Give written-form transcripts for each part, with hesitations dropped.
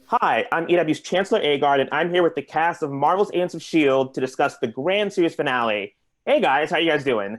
Hi, I'm EW's Chancellor Agard, and I'm here with the cast of Marvel's Agents of S.H.I.E.L.D. to discuss the grand series finale. Hey guys, how you guys doing?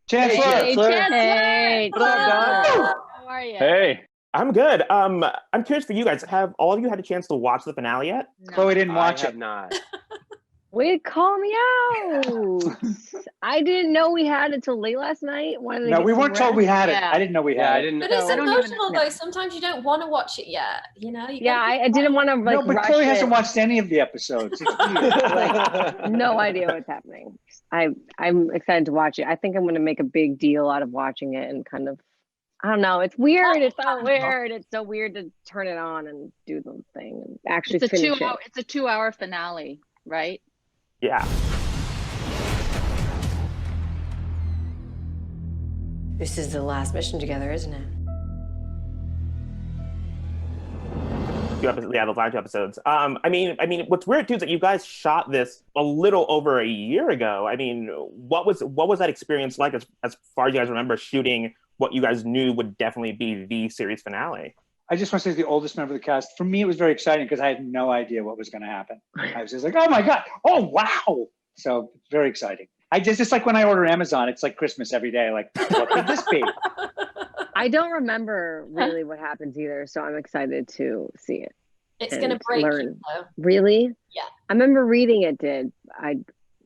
Chancellor! Hey, Chancellor! Hey, What up, dog? How are you? Hey, I'm good. I'm curious for you guys. Have all of you had a chance to watch the finale yet? No. Chloe didn't watch I it. have not. Wait, call me out. I didn't know we had it till late last night. Wanted to No, get we some weren't told rest. we had it. Yeah. I didn't know we Yeah, had I it. didn't. But it's No, I don't even emotional know. though. Sometimes you don't want to watch it yet. You know. You Yeah, gotta I didn't want to No, but rush Chloe it. hasn't watched any of the episodes. It's weird. Like, no idea what's happening. I'm excited to watch it. I think I'm going to make a big deal out of watching it and kind of, I don't know. It's weird. It's so weird. It's so weird to turn it on and do the thing and actually finish it. It's a 2-hour finale, right? Yeah. This is the last mission together, isn't it? Yeah, the last two episodes. I mean, what's weird too is that you guys shot this a little over a year ago. I mean, what was that experience like as far as you guys remember shooting what you guys knew would definitely be the series finale? I just want to say, as the oldest member of the cast, for me, it was very exciting because I had no idea what was going to happen. I was just like, oh my God, oh wow. So very exciting. Just like when I order Amazon, it's like Christmas every day. Like, what could this be? I don't remember really what happens either, so I'm excited to see it. It's and gonna break learn. you though. Really? Yeah. I remember reading it did. I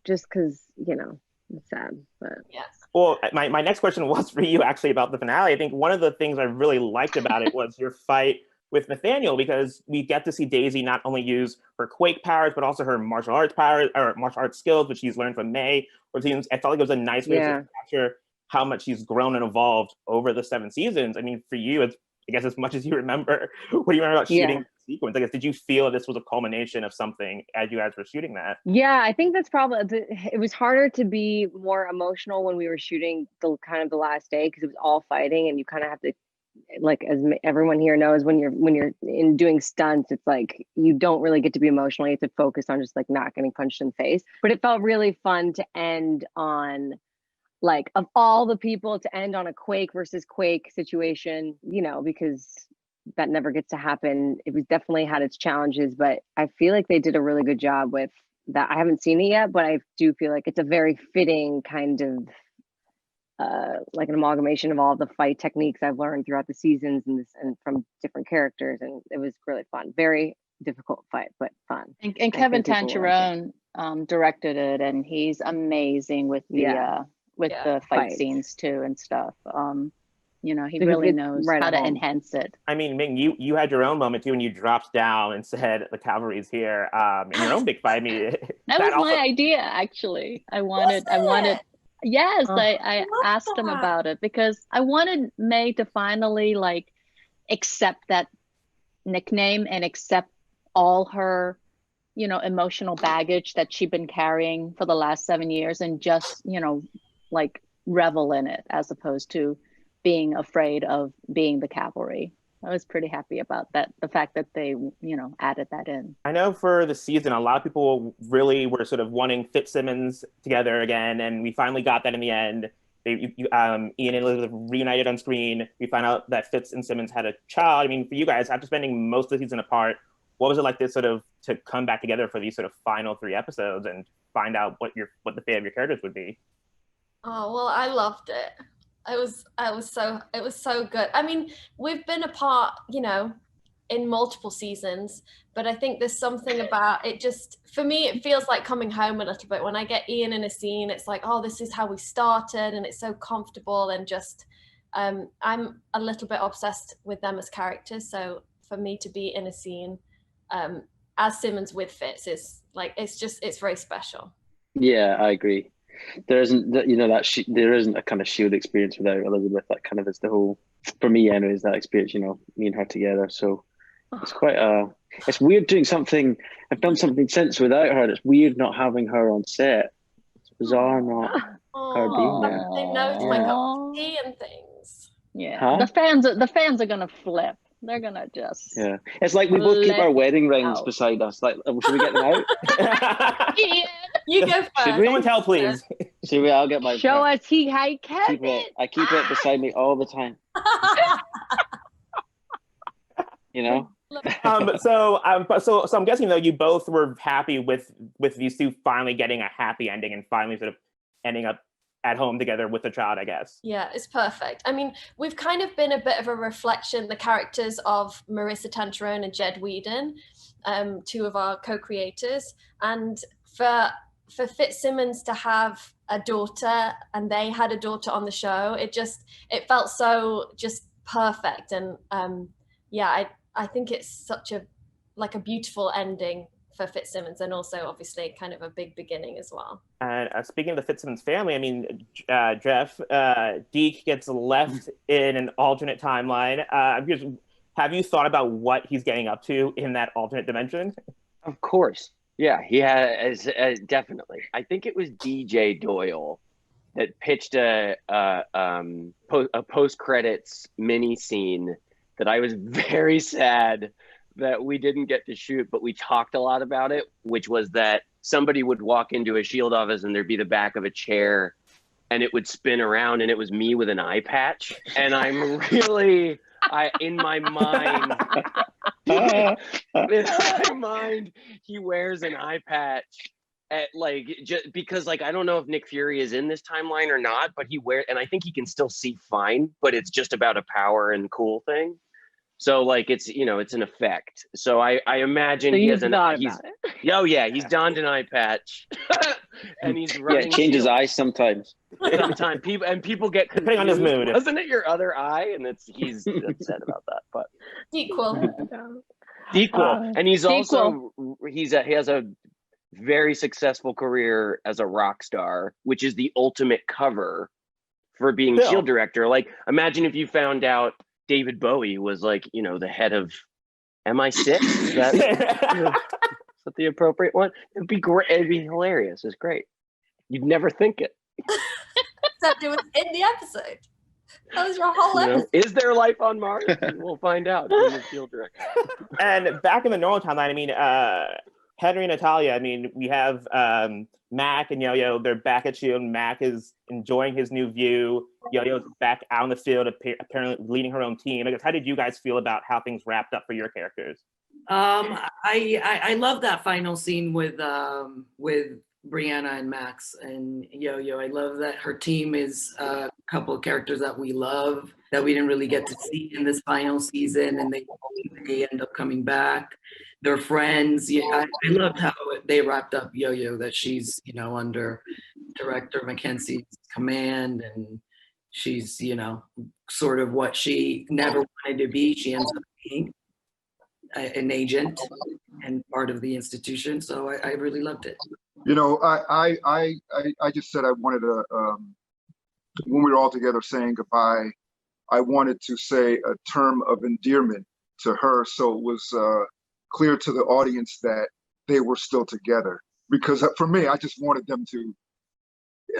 just because, it's sad, but Yes. Well, my next question was for you actually about the finale. I think one of the things I really liked about it was your fight with Nathaniel, because we get to see Daisy not only use her Quake powers, but also her martial arts powers or martial arts skills, which she's learned from May. I felt like it was a nice way to capture how much she's grown and evolved over the 7 seasons. I mean, for you, it's, I guess as much as you remember, what do you remember about shooting the sequence? I guess, did you feel this was a culmination of something as you guys were shooting that? yeah, I think that's probably it was harder to be more emotional when we were shooting the last day because it was all fighting and you kind of have to, like, as everyone here knows, when you're in doing stunts, it's like you don't really get to be emotional. You have to focus on just like not getting punched in the face. But it felt really fun to end on, like, of all the people, to end on a Quake versus Quake situation, because that never gets to happen. It was definitely had its challenges, but I feel like they did a really good job with that. I haven't seen it yet, but I do feel like it's a very fitting kind of like an amalgamation of all the fight techniques I've learned throughout the seasons and from different characters, and it was really fun. Very difficult fight, but fun. And Kevin Tancherone directed it, and he's amazing with the the fight scenes too and stuff. He really knows how to enhance it. I mean, Ming, you had your own moment too when you dropped down and said the cavalry's here in your own big fight. I mean, that was my idea, actually. I wanted. Yes, I asked him about it because I wanted May to finally accept that nickname and accept all her, emotional baggage that she'd been carrying for the last 7 years and just, revel in it as opposed to being afraid of being the cavalry. I was pretty happy about that. The fact that they, added that in. I know for the season, a lot of people really were sort of wanting Fitzsimmons together again, and we finally got that in the end. Ian and Elizabeth reunited on screen. We found out that Fitz and Simmons had a child. I mean, for you guys, after spending most of the season apart, what was it like to come back together for these sort of final 3 episodes and find out what the fate of your characters would be? Oh, well, I loved it. It was so good. I mean, we've been apart, in multiple seasons, but I think there's something about it. Just for me, it feels like coming home a little bit when I get Ian in a scene. It's like, oh, this is how we started, and it's so comfortable, and just I'm a little bit obsessed with them as characters. So for me to be in a scene as Simmons with Fitz is it's very special. Yeah, I agree. There isn't there isn't a kind of Shield experience without Elizabeth. That kind of is the whole, for me anyways, that experience, me and her together. So it's quite it's weird doing something. I've done something since without her, and it's weird not having her on set. It's bizarre not her being there. They know my cup of tea and things. Yeah, huh? The fans are gonna flip. They're gonna just It's like we both keep our wedding rings beside us. Like, should we get them out? Ian, you go first. Should someone tell, please? Should we? I'll get my. Show us how you kept it. I keep it beside me all the time. You know. So I'm guessing though you both were happy with these two finally getting a happy ending and finally sort of ending up at home together with the child, I guess. Yeah, it's perfect. I mean, we've kind of been a bit of a reflection, the characters of Marissa Tancherone and Jed Whedon, two of our co-creators, and for Fitzsimmons to have a daughter, and they had a daughter on the show, it felt so just perfect. And I think it's such a beautiful ending for Fitzsimmons, and also obviously kind of a big beginning as well. And speaking of the Fitzsimmons family, I mean, Jeff, Deke gets left in an alternate timeline. Have you thought about what he's getting up to in that alternate dimension? Of course. Yeah, he has, definitely. I think it was DJ Doyle that pitched a post-credits mini scene that I was very sad that we didn't get to shoot, but we talked a lot about it, which was that somebody would walk into a SHIELD office and there'd be the back of a chair and it would spin around and it was me with an eye patch. And I'm really, in my mind, he wears an eye patch at just because I don't know if Nick Fury is in this timeline or not, but and I think he can still see fine, but it's just about a power and cool thing. So it's it's an effect. So I imagine he has he's donned an eye patch and he's running. Yeah, changes eyes sometimes. Sometimes people get confused. Depending on his mood. Wasn't it your other eye? And he's upset about that. But Equal. And he's also he has a very successful career as a rock star, which is the ultimate cover for being SHIELD director. Imagine if you found out David Bowie was the head of MI6. Is that the appropriate one? It'd be great. It'd be hilarious. It's great. You'd never think it. Except it was in the episode. That was your whole episode. Is there life on Mars? We'll find out. The SHIELD director. And back in the normal timeline, I mean, Henry and Natalia, I mean, we have Mac and Yo-Yo, they're back at SHIELD. Mac is enjoying his new view. Yo-Yo's back out in the field, apparently leading her own team. I guess, how did you guys feel about how things wrapped up for your characters? I love that final scene with Brianna and Max and Yo-Yo. I love that her team is a couple of characters that we love, that we didn't really get to see in this final season, and they end up coming back. They're friends. Yeah, I loved how they wrapped up Yo-Yo, that she's under Director Mackenzie's command, and she's sort of what she never wanted to be. She ends up being an agent and part of the institution. So I really loved it. I just said I wanted to, when we were all together saying goodbye, I wanted to say a term of endearment to her, so it was clear to the audience that they were still together. Because for me, I just wanted them to,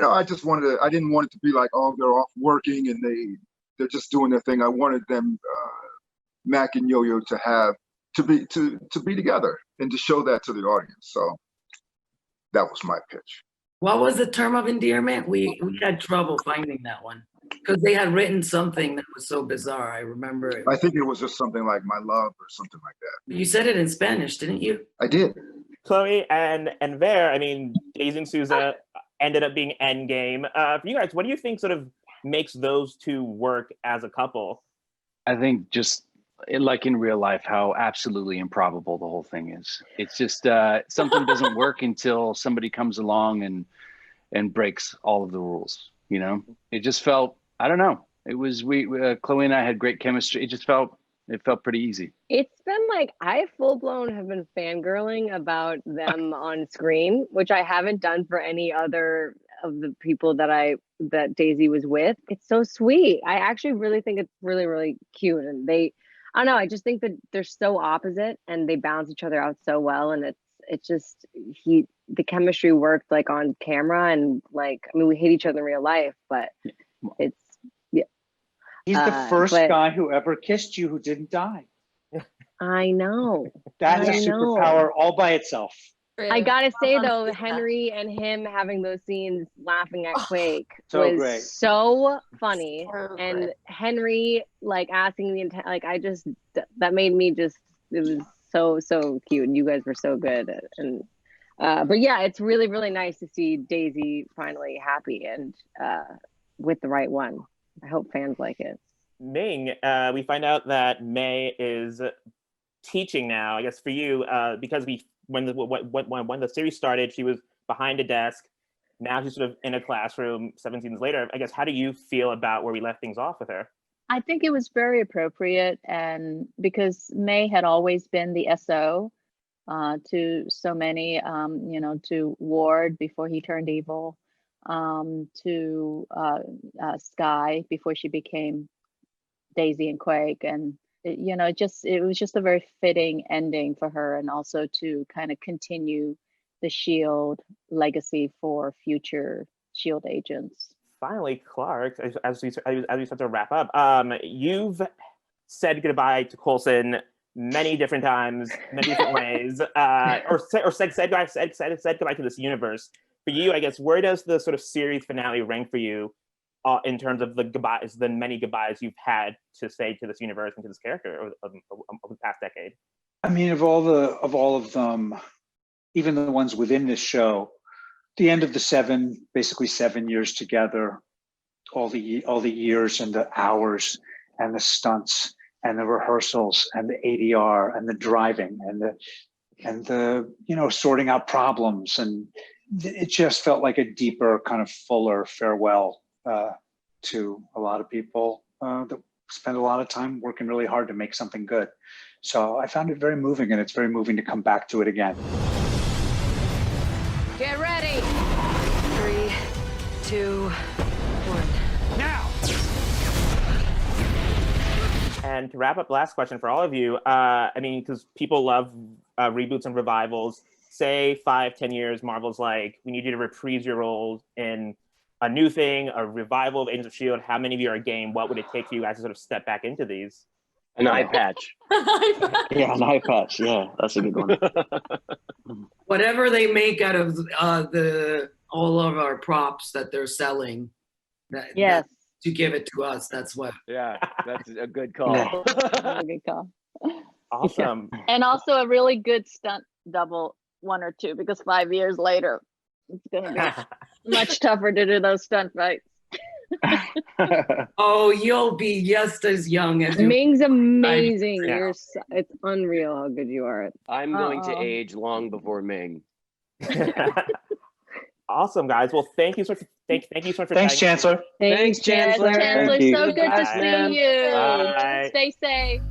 I didn't want it to be like, oh, they're off working and they're just doing their thing. I wanted them, Mac and Yo-Yo, to be together and to show that to the audience. So that was my pitch. What was the term of endearment? We had trouble finding that one because they had written something that was so bizarre. I remember it. I think it was just something like my love or something like that. You said it in Spanish, didn't you? I did. Chloe and Ver, I mean, Daisy and Sousa ended up being endgame. For you guys, what do you think sort of makes those two work as a couple? I think just like in real life, how absolutely improbable the whole thing is. It's just something doesn't work until somebody comes along and breaks all of the rules. It just felt, I don't know. It was Chloe and I had great chemistry. It felt pretty easy. It's been I full blown have been fangirling about them on screen, which I haven't done for any other of the people that Daisy was with. It's so sweet. I actually really think it's really, really cute. And I don't know, I just think that they're so opposite and they balance each other out so well. And it's just, the chemistry worked on camera, and I mean, we hate each other in real life, but it's, yeah. He's the first guy who ever kissed you who didn't die. I know. That's a superpower all by itself. I gotta say Well done, though, sister. Henry and him having those scenes laughing at Oh, Quake so was great. so funny. So And great. Henry like asking the intent, like that made me just, it was so cute, and you guys were so good. And but yeah, it's really nice to see Daisy finally happy and with the right one. I hope fans like it. Ming, we find out that May is teaching now. I guess for you, because when the series started, she was behind a desk. Now she's sort of in a classroom 7 seasons later. I guess, how do you feel about where we left things off with her? I think it was very appropriate, and because May had always been the SO to so many, to Ward before he turned evil, to Sky before she became Daisy and Quake, and it was just a very fitting ending for her, and also to kind of continue the Shield legacy for future Shield agents. Finally, Clark, as we start to wrap up, you've said goodbye to Coulson many different times, many different ways, or said goodbye to this universe. For you, I guess, where does the sort of series finale rank for you in terms of the many goodbyes you've had to say to this universe and to this character over the past decade? I mean, of all of them, even the ones within this show, the end of the basically 7 years together, all the years and the hours and the stunts and the rehearsals and the ADR and the driving and the sorting out problems, and it just felt like a deeper, kind of fuller farewell to a lot of people that spend a lot of time working really hard to make something good. So I found it very moving, and it's very moving to come back to it again. Get ready. 3, 2, 1. Now! And to wrap up, last question for all of you. I mean, because people love reboots and revivals. Say 5-10 years, Marvel's like, we need you to reprise your roles in a new thing, a revival of Agents of S.H.I.E.L.D. How many of you are game? What would it take for you guys to sort of step back into these? An eye patch. Yeah, an eye patch. Yeah, that's a good one. Whatever they make out of all of our props that they're selling, Yes. to give it to us. That's what. Yeah, that's a good call. A good call. Awesome. And also a really good stunt double, 1 or 2, because 5 years later, it's going to be much tougher to do those stunt fights. Oh, you'll be just as young as Ming's amazing. Yeah. It's unreal how good you are at. I'm going to age long before Ming. Awesome, guys. Well, thank you so much. Thank you so much for Thanks, Chancellor. Thanks, Chancellor. Chancellor, Thank you. so good to Bye. see you. Bye. Stay safe.